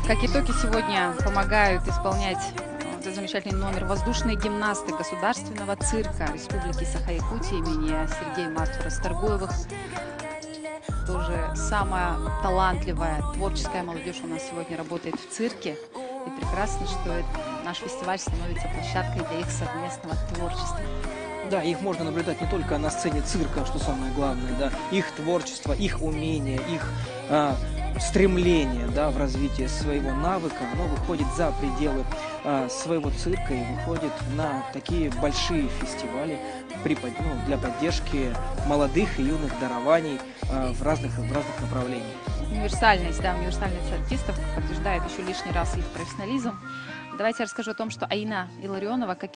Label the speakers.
Speaker 1: Как итоги сегодня помогают исполнять этот замечательный номер воздушные гимнасты Государственного цирка Республики Саха-Якутия имени Сергея Маркова Расторгуевых. Тоже самая талантливая творческая молодежь у нас сегодня работает в цирке. И прекрасно, что наш фестиваль становится площадкой для их совместного творчества.
Speaker 2: Да, их можно наблюдать не только на сцене цирка, что самое главное, да, их творчество, их умение, их стремление, да, в развитии своего навыка, оно выходит за пределы своего цирка и выходит на такие большие фестивали для поддержки молодых и юных дарований в разных направлениях.
Speaker 1: Универсальность артистов подтверждает еще лишний раз их профессионализм. Давайте я расскажу о том, что Аина Илларионова, как